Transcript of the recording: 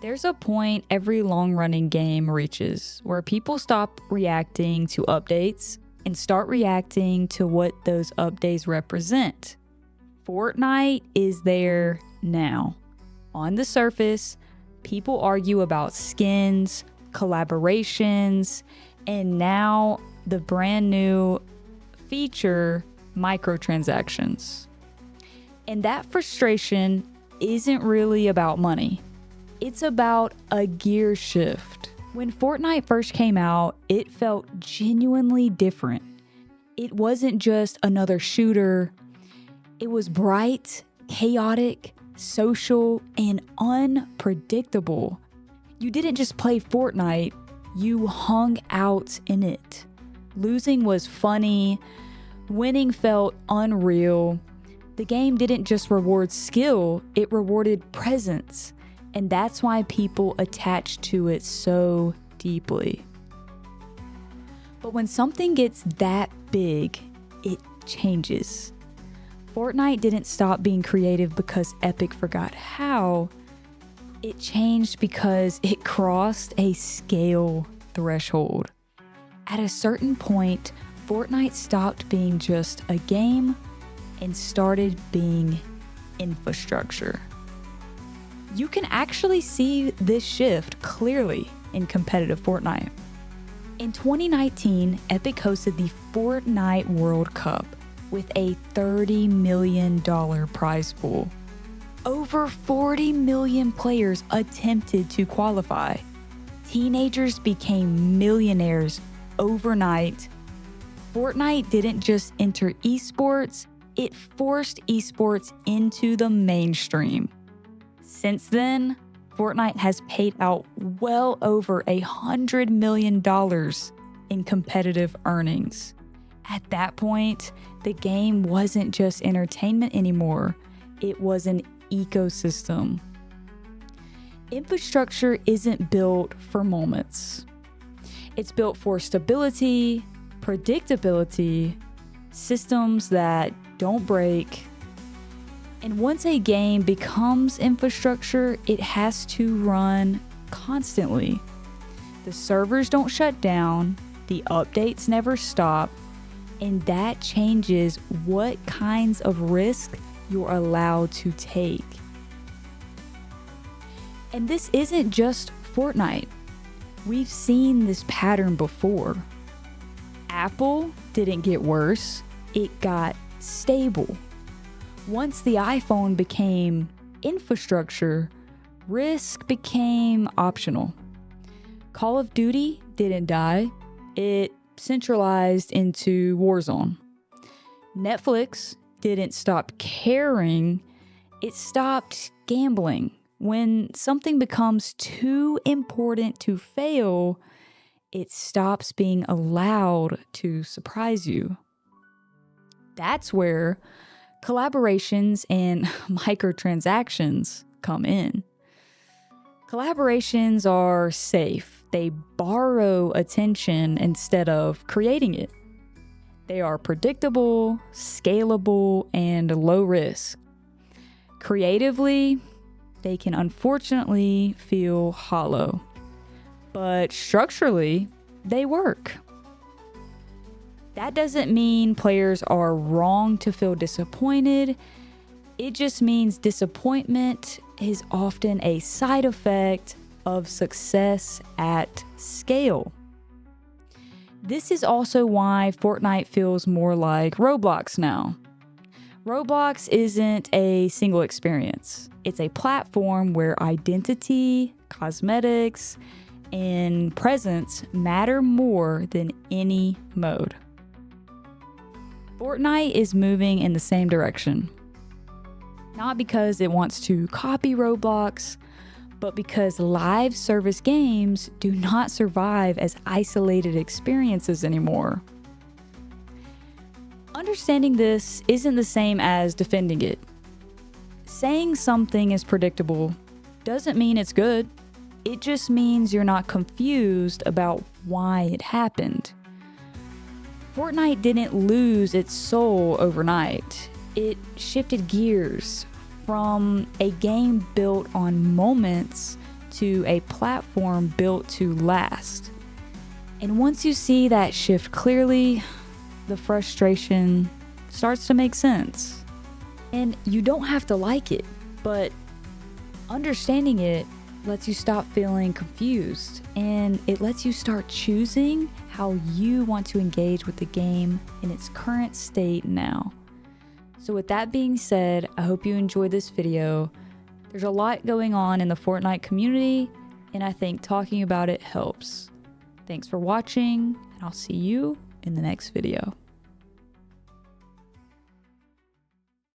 There's a point every long-running game reaches where people stop reacting to updates and start reacting to what those updates represent. Fortnite is there now. On the surface, people argue about skins, collaborations, and now the brand new feature, microtransactions. And that frustration isn't really about money. It's about a gear shift. When Fortnite first came out, it felt genuinely different. It wasn't just another shooter. It was bright, chaotic, social, and unpredictable. You didn't just play Fortnite, you hung out in it. Losing was funny, winning felt unreal. The game didn't just reward skill, it rewarded presence. And that's why people attach to it so deeply. But when something gets that big, it changes. Fortnite didn't stop being creative because Epic forgot how. It changed because it crossed a scale threshold. At a certain point, Fortnite stopped being just a game and started being infrastructure. You can actually see this shift clearly in competitive Fortnite. In 2019, Epic hosted the Fortnite World Cup with a $30 million prize pool. Over 40 million players attempted to qualify. Teenagers became millionaires overnight. Fortnite didn't just enter esports, it forced esports into the mainstream. Since then, Fortnite has paid out well over $100 million in competitive earnings. At that point, the game wasn't just entertainment anymore, it was an ecosystem. Infrastructure isn't built for moments. It's built for stability, predictability, systems that don't break. And once a game becomes infrastructure, it has to run constantly. The servers don't shut down, the updates never stop, and that changes what kinds of risk you're allowed to take. And this isn't just Fortnite. We've seen this pattern before. Apple didn't get worse, it got stable. Once the iPhone became infrastructure, risk became optional. Call of Duty didn't die, it centralized into Warzone. Netflix didn't stop caring, it stopped gambling. When something becomes too important to fail, it stops being allowed to surprise you. That's where collaborations and microtransactions come in. Collaborations are safe. They borrow attention instead of creating it. They are predictable, scalable, and low risk. Creatively, they can unfortunately feel hollow, but structurally, they work. That doesn't mean players are wrong to feel disappointed. It just means disappointment is often a side effect of success at scale. This is also why Fortnite feels more like Roblox now. Roblox isn't a single experience. It's a platform where identity, cosmetics, and presence matter more than any mode. Fortnite is moving in the same direction. Not because it wants to copy Roblox, but because live service games do not survive as isolated experiences anymore. Understanding this isn't the same as defending it. Saying something is predictable doesn't mean it's good. It just means you're not confused about why it happened. Fortnite didn't lose its soul overnight. It shifted gears from a game built on moments to a platform built to last. And once you see that shift clearly, the frustration starts to make sense. And you don't have to like it, but understanding it lets you stop feeling confused, and it lets you start choosing how you want to engage with the game in its current state now. So with that being said, I hope you enjoyed this video. There's a lot going on in the Fortnite community, and I think talking about it helps. Thanks for watching, and I'll see you in the next video.